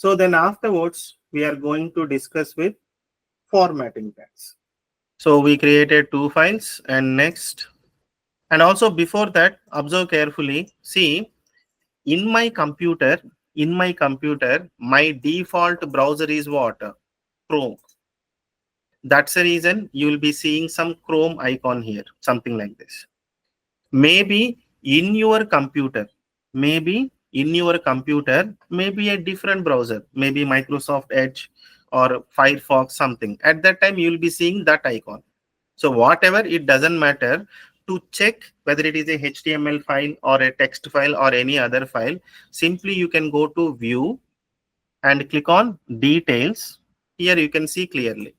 So then afterwards, we are going to discuss with formatting tags. So we created two files and next, and also before that, observe carefully. See, in my computer, my default browser is what? Chrome. That's the reason you will be seeing some Chrome icon here, something like this. Maybe in your computer, maybe a different browser, maybe Microsoft Edge or Firefox, something. At that time, you will be seeing that icon. So whatever, it doesn't matter. To check whether it is a HTML file or a text file or any other file, simply you can go to view and click on details. Here you can see clearly.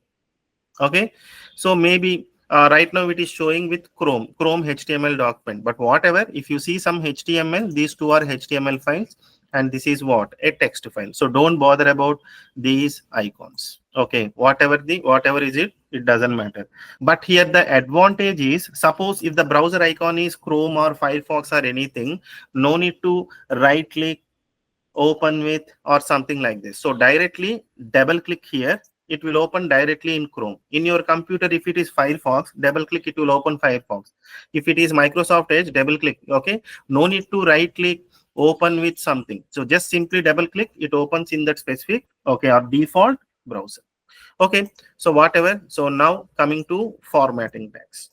Okay, so maybe right now it is showing with Chrome HTML document, but whatever, if you see some HTML, these two are HTML files and this is what? A text file. So don't bother about these icons. Okay, whatever is it, it doesn't matter. But here the advantage is, suppose if the browser icon is Chrome or Firefox or anything, no need to right click, open with or something like this. So directly double click here, it will open directly in Chrome. In your computer, if it is Firefox, double click, it will open Firefox. If it is Microsoft Edge, double click. Okay, no need to right click, open with something. So just simply double click, it opens in that specific, okay, or default browser. Okay, so whatever. So now coming to formatting tags.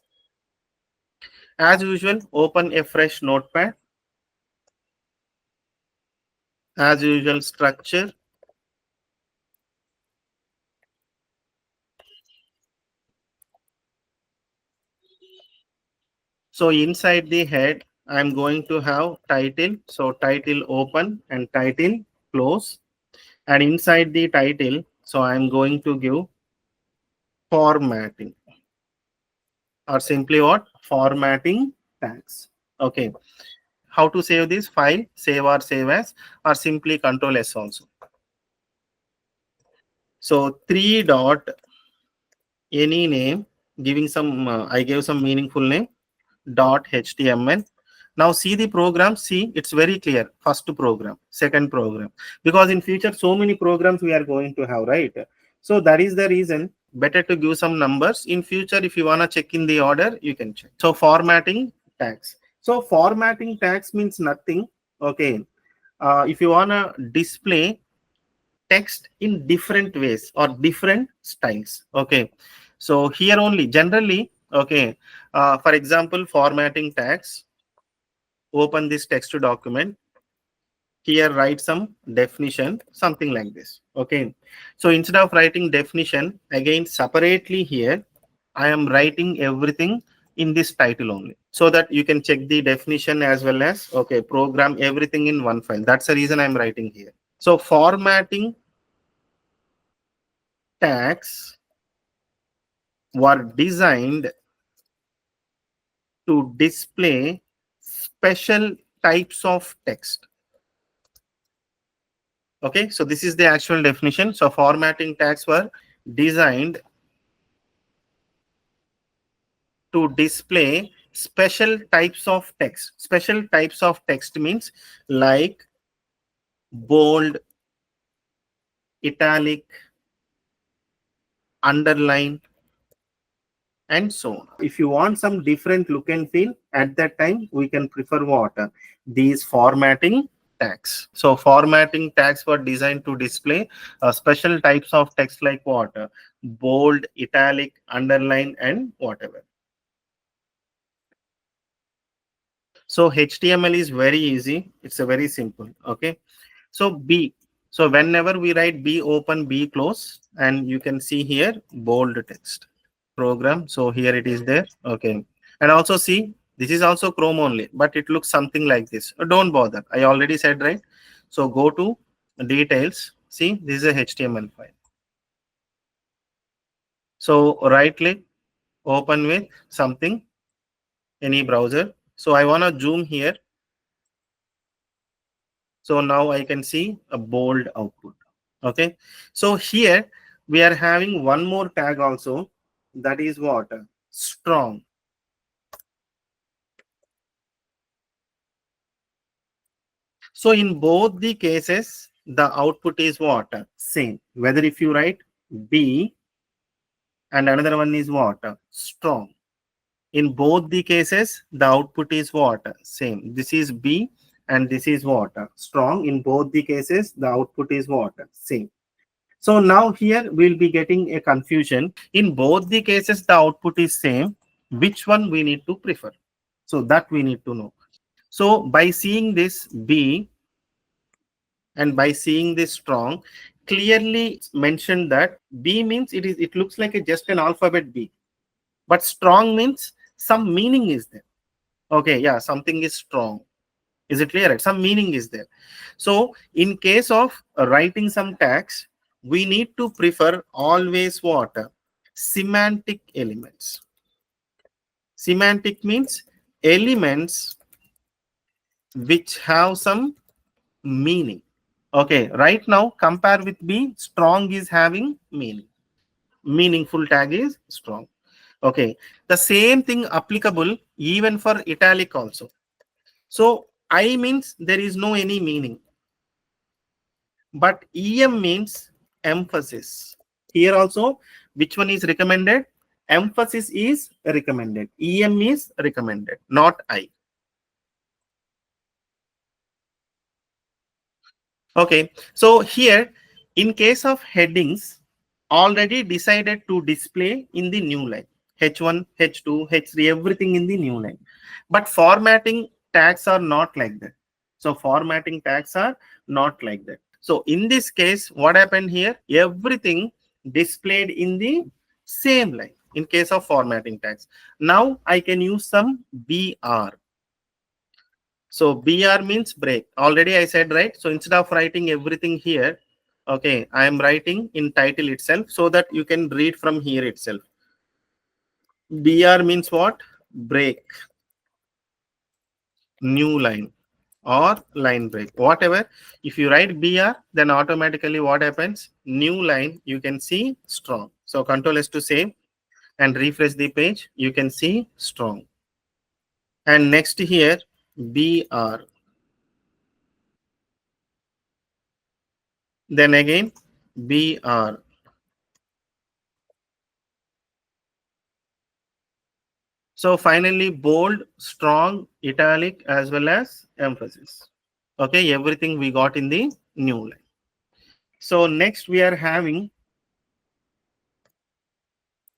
As usual, open a fresh notepad. As usual, structure. So inside the head, I'm going to have title. So title open and title close. And inside the title, so I'm going to give formatting, or simply what? Formatting tags. Okay. How to save this? File, save or save as, or simply Control S also. So 3 dot any name, giving some, I gave some meaningful name, dot html. Now see the program. See, it's very clear. First program, second program, because in future so many programs we are going to have, right? So that is the reason better to give some numbers. In future, if you want to check in the order, you can check. So formatting tags. So formatting tags means nothing. Okay, if you want to display text in different ways or different styles. Okay, so here only generally, okay, for example, formatting tags, open this text document, here write some definition, something like this. Okay, so instead of writing definition again separately, here I am writing everything in this title only, so that you can check the definition as well as, okay, program, everything in one file. That's the reason I'm writing here. So formatting tags were designed to display special types of text. Okay, so this is the actual definition. So formatting tags were designed to display special types of text. Special types of text means like bold, italic, underline, and so on. If you want some different look and feel, at that time we can prefer what? These formatting tags. So formatting tags were designed to display special types of text like what? Bold, italic, underline, and whatever. So HTML is very easy. It's a very simple. Okay. So B. So whenever we write B open, B close, and you can see here bold text program. So here it is there. Okay. And also see, this is also Chrome only, but it looks something like this. Don't bother. I already said, right? So go to details. See, this is a HTML file. So right click, open with something, any browser. So I want to zoom here. So now I can see a bold output. Okay. So here we are having one more tag also. That is what? Strong. So in both the cases, the output is what? Same. Whether if you write B and another one is what? Strong. In both the cases, the output is what? Same. This is B and this is what? Strong. In both the cases, the output is what? Same. So now here we'll be getting a confusion. In both the cases, the output is same. Which one we need to prefer? So that we need to know. So by seeing this B and by seeing this strong, clearly mentioned that B means it looks like just an alphabet B, but strong means some meaning is there. Okay, yeah, something is strong. Is it clear? Right? Some meaning is there. So in case of writing some tags, we need to prefer always what? Semantic elements. Semantic means elements which have some meaning. Okay, right now compare with B, strong is having meaning. Meaningful tag is strong. Okay, the same thing applicable even for italic also. So I means there is no any meaning, but EM means emphasis. Here also, which one is recommended? Emphasis is recommended. EM is recommended, not I. Okay, so here in case of headings, already decided to display in the new line. H1, H2, H3, everything in the new line. But formatting tags are not like that. So formatting tags are not like that. So in this case, what happened here? Everything displayed in the same line in case of formatting tags. Now I can use some BR. So BR means break. Already I said, right? So instead of writing everything here, okay, I am writing in title itself so that you can read from here itself. BR means what? Break, new line or line break, whatever. If you write BR, then automatically what happens? New line, you can see strong. So Control S to save and refresh the page. You can see strong. And next here, BR. Then again, BR. So finally, bold, strong, italic, as well as emphasis. Okay, everything we got in the new line. So next we are having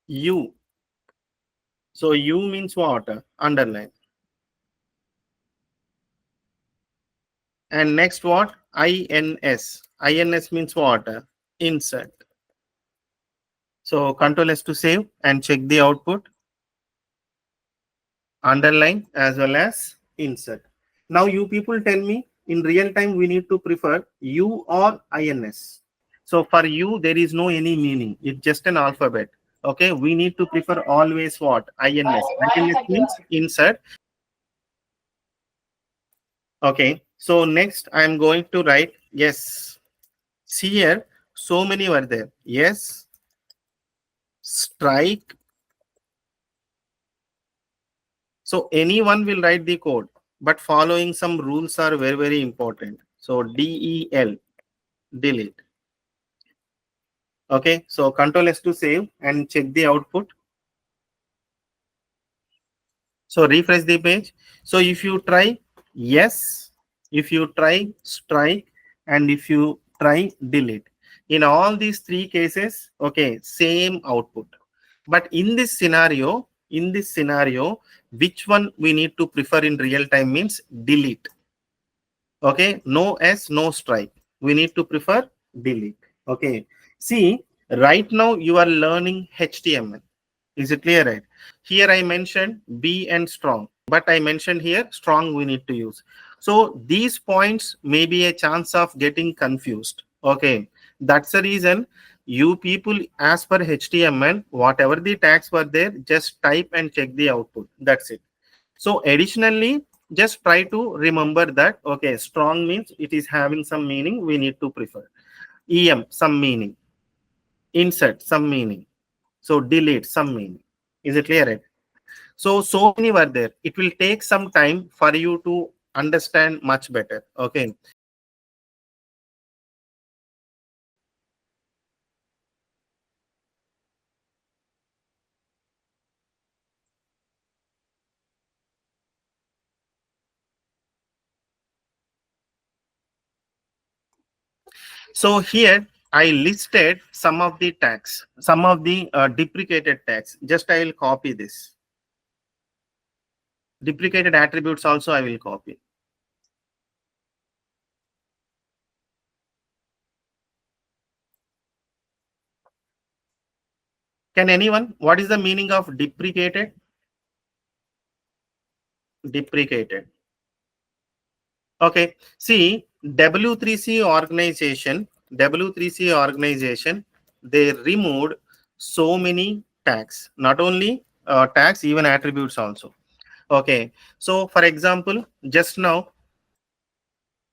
U. So U means what? Underline. And next what? INS. INS means what? Insert. So Control S to save and check the output. Underline as well as insert. Now you people tell me, in real time we need to prefer U or INS. So for U there is no any meaning. It's just an alphabet. Okay, we need to prefer always what? INS. INS means insert. Okay, so next I am going to write yes. See here, so many were there. Yes, strike. So anyone will write the code, but following some rules are very, very important. So DEL, delete. Okay, so Control S to save and check the output. So refresh the page. So if you try yes, if you try strike, and if you try delete, in all these three cases, okay, same output. But in this scenario, which one we need to prefer in real time means delete. Okay, no S, no strike. We need to prefer delete. Okay, see, right now you are learning HTML. Is it clear, right? Here I mentioned B and strong, but I mentioned here strong we need to use. So these points may be a chance of getting confused. Okay, that's the reason you people, as per HTML, whatever the tags were there, just type and check the output. That's it. So additionally, just try to remember that, okay, strong means it is having some meaning, we need to prefer. EM, some meaning. Insert, some meaning. So delete, some meaning. Is it clear? Right? So many were there. It will take some time for you to understand much better. Okay. So here I listed some of the tags, some of the deprecated tags. Just I will copy this. Deprecated attributes also I will copy. Can anyone, what is the meaning of deprecated? Deprecated. Okay. See, W3C organization, they removed so many tags, not only tags, even attributes also. Okay. So for example, just now,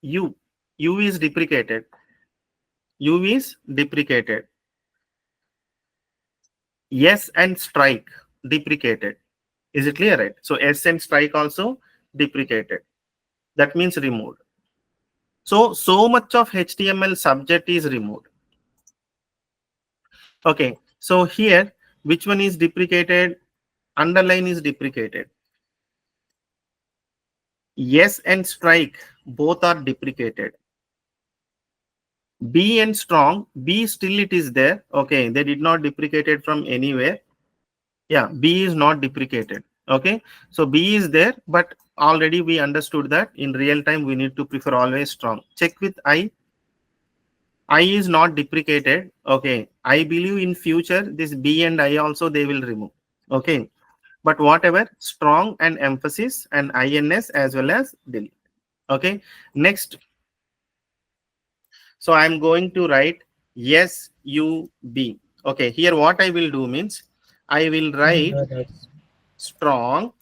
U, U is deprecated. U is deprecated. Yes and strike deprecated. Is it clear, right? So S and strike also deprecated. That means removed. So much of HTML subject is removed. Okay. So here, which one is deprecated? Underline is deprecated. Yes and strike both are deprecated. B and strong, B still it is there. Okay. They did not deprecate it from anywhere. Yeah, B is not deprecated. Okay. So B is there, but already we understood that in real time we need to prefer always strong. Check with I. I is not deprecated. Okay. I believe in future this B and I also they will remove. Okay. But whatever, strong and emphasis and ins as well as delete. Okay. Next, so I'm going to write SUB. Okay. Here what I will do means I will write That's strong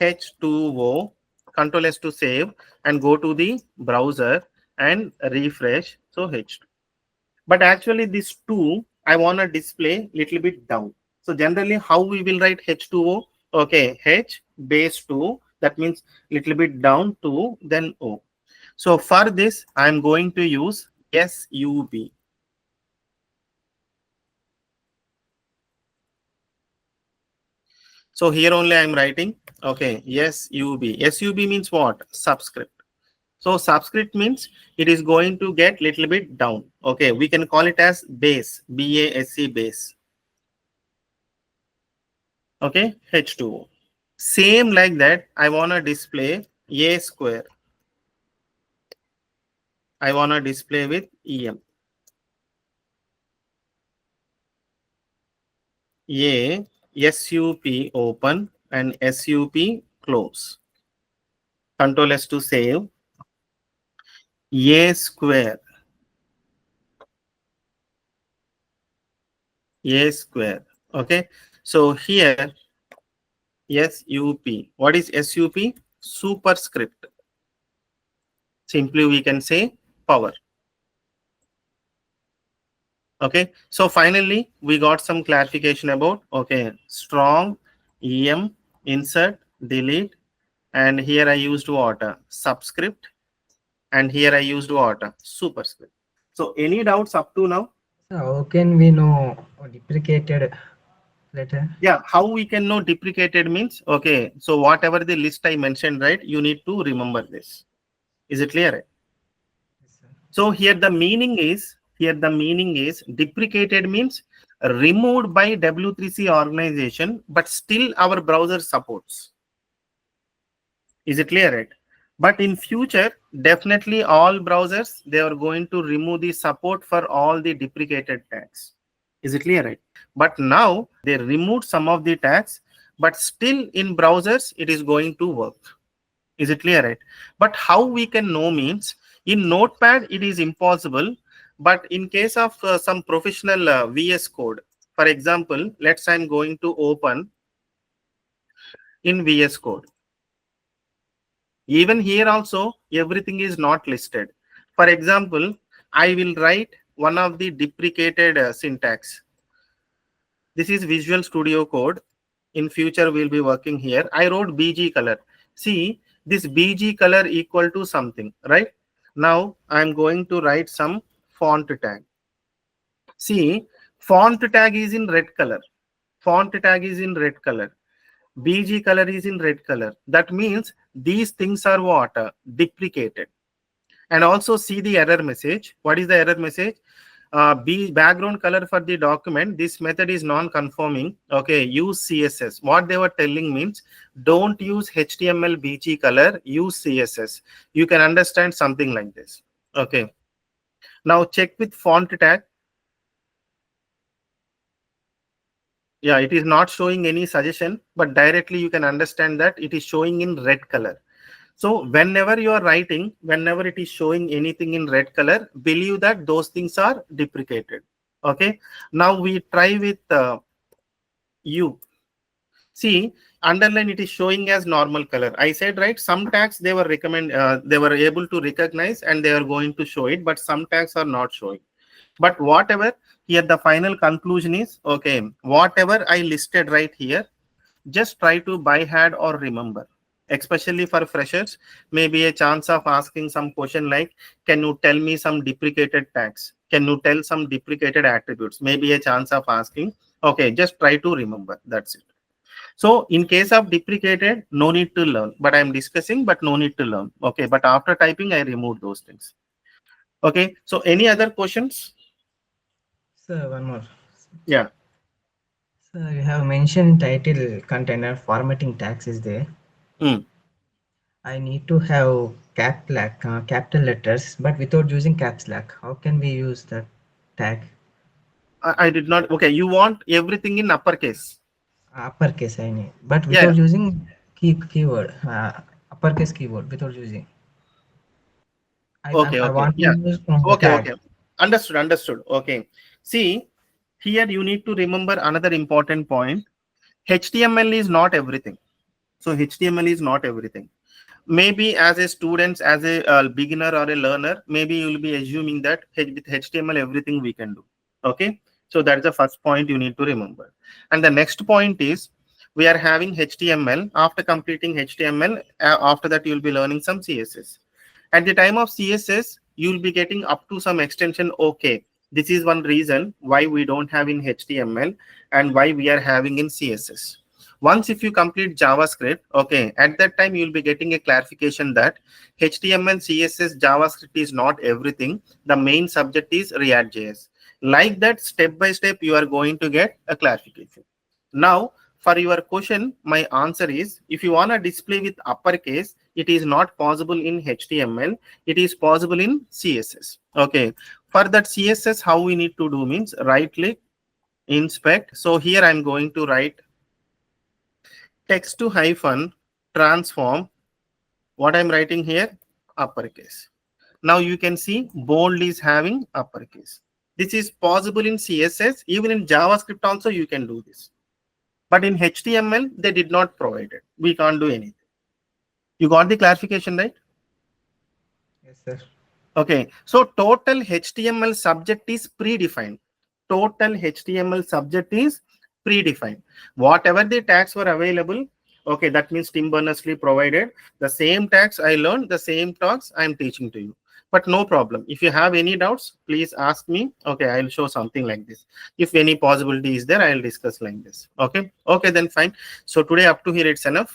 H2O, control S to save, and go to the browser and refresh. So H2. But actually this 2 I want to display little bit down. So generally how we will write H2O? Okay, H base 2, that means little bit down 2, then O. So for this I am going to use SUB. So here only I am writing, okay, SUB. SUB means what? Subscript. So subscript means it is going to get little bit down. Okay, we can call it as base, BASE base. Okay, H2O. Same like that, I want to display A square. I want to display with EM. A, SUP open and SUP close. Control S to save. A square. A square. Okay. So here SUP. What is SUP? Superscript. Simply we can say power. Okay. So finally we got some clarification about, okay, strong EM, insert, delete, and here I used what? Subscript, and here I used what? Superscript. So any doubts up to now? so how can we know deprecated letter? Yeah, how we can know deprecated means, okay, so whatever the list I mentioned, right, you need to remember this. Is it clear? Yes, sir. So here the meaning is deprecated means removed by W3C organization, but still our browser supports. Is it clear, right? But in future, definitely all browsers, they are going to remove the support for all the deprecated tags. Is it clear, right? But now they removed some of the tags, but still in browsers, it is going to work. Is it clear, right? But how we can know means in Notepad, it is impossible. But in case of some professional VS Code, for example, let's I'm going to open in VS Code. Even here also, everything is not listed. For example, I will write one of the deprecated syntax. This is Visual Studio Code. In future, we'll be working here. I wrote BG color. See, this BG color equal to something, right? Now, I'm going to write some font tag. See, font tag is in red color. Font tag is in red color. BG color is in red color. That means these things are what? Deprecated. And also see the error message. What is the error message? B background color for the document. This method is non-conforming. Okay, use CSS. What they were telling means don't use HTML BG color. Use CSS. You can understand something like this. Okay. Now check with font tag. Yeah, it is not showing any suggestion, but directly you can understand that it is showing in red color. So whenever you are writing, whenever it is showing anything in red color, believe that those things are deprecated. Okay. Now we try with U. See, underline it is showing as normal color. I said right. Some tags they were they were able to recognize and they are going to show it, but some tags are not showing. But whatever here, the final conclusion is okay. Whatever I listed right here, just try to by head or remember, especially for freshers. Maybe a chance of asking some question like, can you tell me some deprecated tags, can you tell some deprecated attributes, maybe a chance of asking. Okay, just try to remember, that's it. So in case of deprecated, no need to learn, but I'm discussing, but no need to learn. Okay, but after typing I removed those things. Okay, so any other questions? Sir, one more. Yeah. Sir, you have mentioned title container formatting tags is there. Hmm. I need to have capital letters, but without using caps lock. How can we use that tag? I did not. Okay, you want everything in uppercase. Uppercase I need, but Yeah. without using keyword, uppercase keyword without using. Okay, I okay. want to Yeah. use Okay, tag. okay. Understood, understood. Okay. See, here you need to remember another important point. HTML is not everything. So HTML is not everything. Maybe as a student, as a beginner or a learner, maybe you will be assuming that with HTML everything we can do. Okay. So that's the first point you need to remember. And the next point is we are having HTML. After completing HTML, after that you will be learning some CSS. At the time of CSS, you will be getting up to some extension. Okay, this is one reason why we don't have in HTML and why we are having in CSS. Once if you complete JavaScript, okay, at that time you'll be getting a clarification that HTML, CSS, JavaScript is not everything. The main subject is React.js. Like that, step by step, you are going to get a clarification. Now, for your question, my answer is if you want to display with uppercase, it is not possible in HTML. It is possible in CSS. Okay. For that CSS, how we need to do means right click, inspect. So here I'm going to write text to hyphen transform. What I'm writing here, uppercase. Now you can see bold is having uppercase. This is possible in CSS. Even in JavaScript also you can do this. But in HTML, they did not provide it. We can't do anything. You got the clarification, right? Yes, sir. Okay. So total HTML subject is predefined. Total HTML subject is predefined. Whatever the tags were available, okay, that means Tim Berners-Lee provided the same tags I learned, the same talks I am teaching to you. But no problem. If you have any doubts, please ask me. Okay, I'll show something like this. If any possibility is there, I'll discuss like this. Okay. Okay, then fine. So today up to here it's enough.